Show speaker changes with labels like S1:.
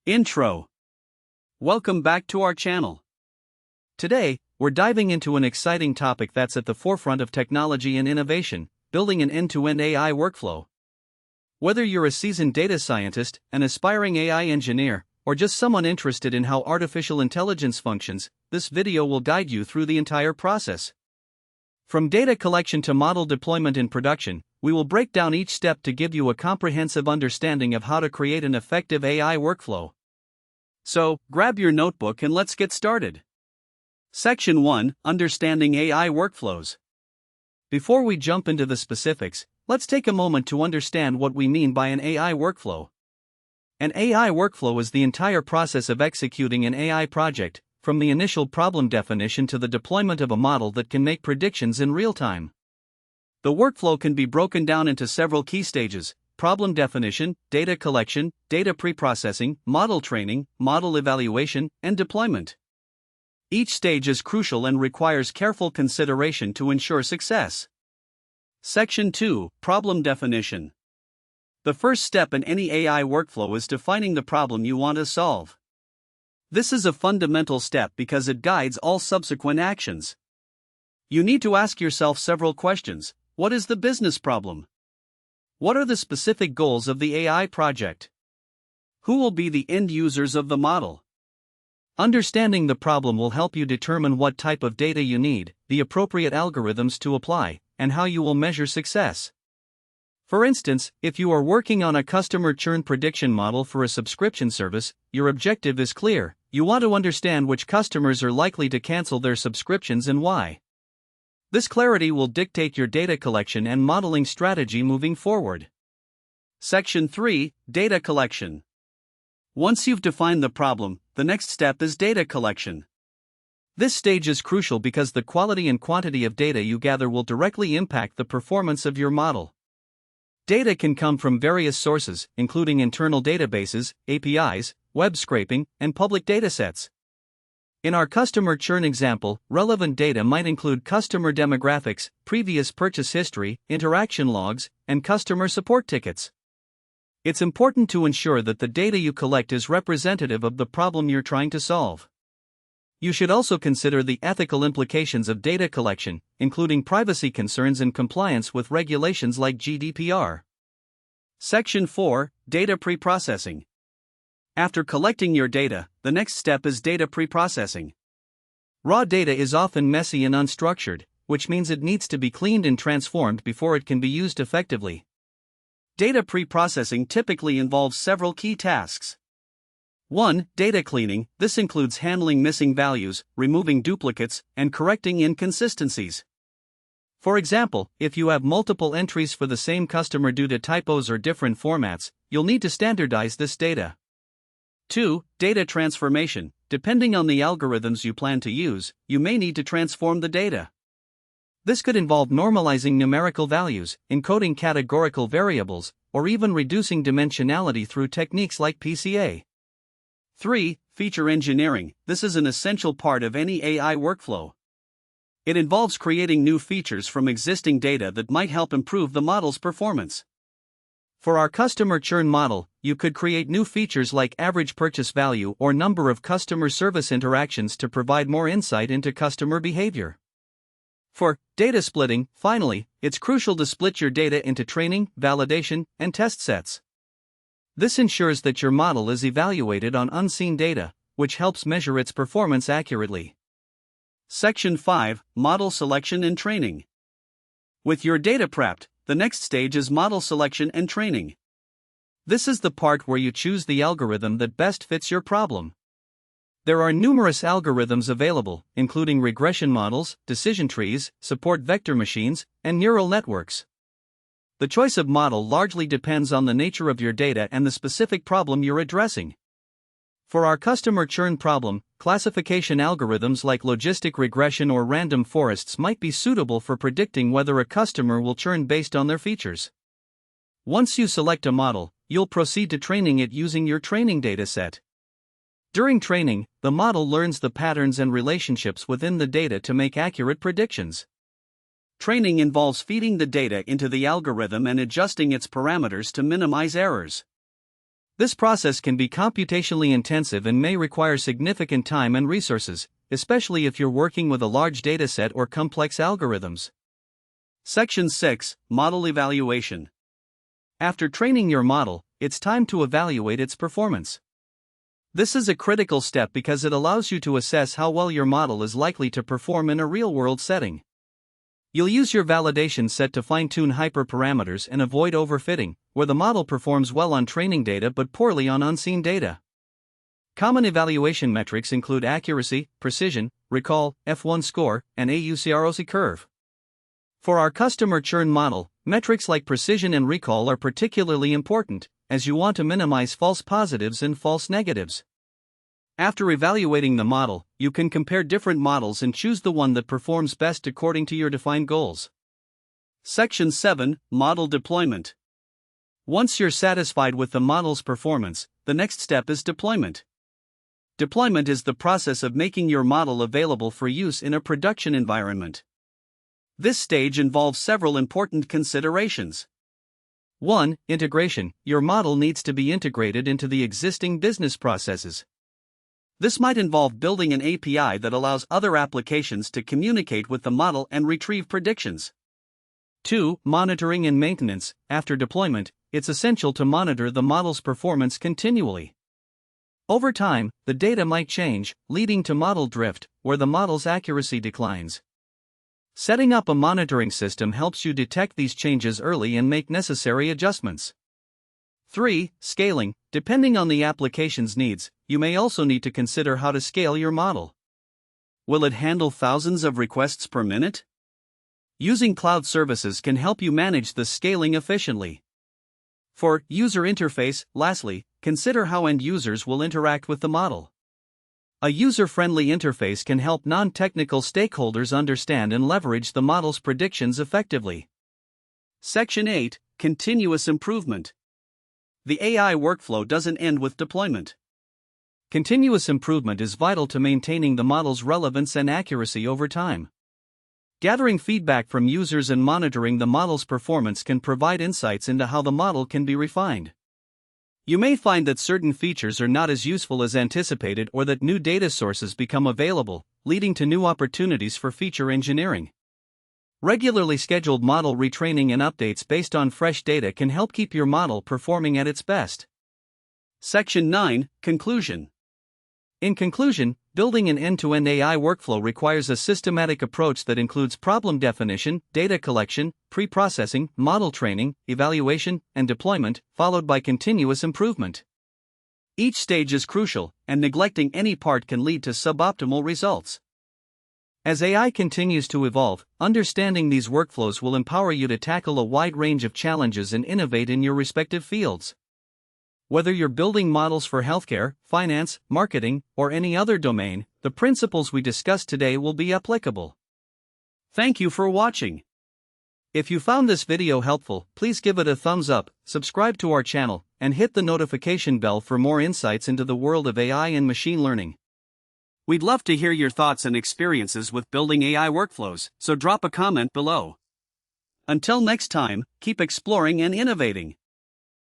S1: Intro. Welcome back to our channel. Today, we're diving into an exciting topic that's at the forefront of technology and innovation: building an end-to-end AI workflow. Whether you're a seasoned data scientist, an aspiring AI engineer, or just someone interested in how artificial intelligence functions, this video will guide you through the entire process. From data collection to model deployment in production, we will break down each step to give you a comprehensive understanding of how to create an effective AI workflow. So, grab your notebook and let's get started. Section 1: Understanding AI Workflows. Before we jump into the specifics, let's take a moment to understand what we mean by an AI workflow. An AI workflow is the entire process of executing an AI project, from the initial problem definition to the deployment of a model that can make predictions in real time. The workflow can be broken down into several key stages: problem definition, data collection, data preprocessing, model training, model evaluation, and deployment. Each stage is crucial and requires careful consideration to ensure success. Section 2: Problem definition. The first step in any AI workflow is defining the problem you want to solve. This is a fundamental step because it guides all subsequent actions. You need to ask yourself several questions. What is the business problem? What are the specific goals of the AI project? Who will be the end users of the model? Understanding the problem will help you determine what type of data you need, the appropriate algorithms to apply, and how you will measure success. For instance, if you are working on a customer churn prediction model for a subscription service, your objective is clear: you want to understand which customers are likely to cancel their subscriptions and why. This clarity will dictate your data collection and modeling strategy moving forward. Section 3: Data collection. Once you've defined the problem, the next step is data collection. This stage is crucial because the quality and quantity of data you gather will directly impact the performance of your model. Data can come from various sources, including internal databases, APIs, web scraping, and public datasets. In our customer churn example, relevant data might include customer demographics, previous purchase history, interaction logs, and customer support tickets. It's important to ensure that the data you collect is representative of the problem you're trying to solve. You should also consider the ethical implications of data collection, including privacy concerns and compliance with regulations like GDPR. Section 4: Data preprocessing. After collecting your data, the next step is data preprocessing. Raw data is often messy and unstructured, which means it needs to be cleaned and transformed before it can be used effectively. Data preprocessing typically involves several key tasks. 1. Data cleaning. This includes handling missing values, removing duplicates, and correcting inconsistencies. For example, if you have multiple entries for the same customer due to typos or different formats, you'll need to standardize this data. 2. Data transformation. Depending on the algorithms you plan to use, you may need to transform the data. This could involve normalizing numerical values, encoding categorical variables, or even reducing dimensionality through techniques like PCA. 3. Feature engineering. This is an essential part of any AI workflow. It involves creating new features from existing data that might help improve the model's performance. For our customer churn model, you could create new features like average purchase value or number of customer service interactions to provide more insight into customer behavior. For data splitting, finally, it's crucial to split your data into training, validation, and test sets. This ensures that your model is evaluated on unseen data, which helps measure its performance accurately. Section 5: Model selection and training. With your data prepped, the next stage is model selection and training. This is the part where you choose the algorithm that best fits your problem. There are numerous algorithms available, including regression models, decision trees, support vector machines, and neural networks. The choice of model largely depends on the nature of your data and the specific problem you're addressing. For our customer churn problem, classification algorithms like logistic regression or random forests might be suitable for predicting whether a customer will churn based on their features. Once you select a model, you'll proceed to training it using your training dataset. During training, the model learns the patterns and relationships within the data to make accurate predictions. Training involves feeding the data into the algorithm and adjusting its parameters to minimize errors. This process can be computationally intensive and may require significant time and resources, especially if you're working with a large dataset or complex algorithms. Section 6, Model Evaluation. After training your model, it's time to evaluate its performance. This is a critical step because it allows you to assess how well your model is likely to perform in a real-world setting. You'll use your validation set to fine-tune hyperparameters and avoid overfitting, where the model performs well on training data but poorly on unseen data. Common evaluation metrics include accuracy, precision, recall, F1 score, and AUC-ROC curve. For our customer churn model, metrics like precision and recall are particularly important, as you want to minimize false positives and false negatives. After evaluating the model, you can compare different models and choose the one that performs best according to your defined goals. Section 7, Model Deployment. Once you're satisfied with the model's performance, the next step is deployment. Deployment is the process of making your model available for use in a production environment. This stage involves several important considerations. 1. Integration. Your model needs to be integrated into the existing business processes. This might involve building an API that allows other applications to communicate with the model and retrieve predictions. 2. Monitoring and maintenance. After deployment, it's essential to monitor the model's performance continually. Over time, the data might change, leading to model drift, where the model's accuracy declines. Setting up a monitoring system helps you detect these changes early and make necessary adjustments. 3. Scaling. Depending on the application's needs, you may also need to consider how to scale your model. Will it handle thousands of requests per minute? Using cloud services can help you manage the scaling efficiently. For user interface, lastly, consider how end users will interact with the model. A user-friendly interface can help non-technical stakeholders understand and leverage the model's predictions effectively. Section 8, Continuous Improvement. The AI workflow doesn't end with deployment. Continuous improvement is vital to maintaining the model's relevance and accuracy over time. Gathering feedback from users and monitoring the model's performance can provide insights into how the model can be refined. You may find that certain features are not as useful as anticipated or that new data sources become available, leading to new opportunities for feature engineering. Regularly scheduled model retraining and updates based on fresh data can help keep your model performing at its best. Section 9, Conclusion. In conclusion, building an end-to-end AI workflow requires a systematic approach that includes problem definition, data collection, pre-processing, model training, evaluation, and deployment, followed by continuous improvement. Each stage is crucial, and neglecting any part can lead to suboptimal results. As AI continues to evolve, understanding these workflows will empower you to tackle a wide range of challenges and innovate in your respective fields. Whether you're building models for healthcare, finance, marketing, or any other domain, the principles we discussed today will be applicable. Thank you for watching. If you found this video helpful, please give it a thumbs up, subscribe to our channel, and hit the notification bell for more insights into the world of AI and machine learning. We'd love to hear your thoughts and experiences with building AI workflows, so drop a comment below. Until next time, keep exploring and innovating.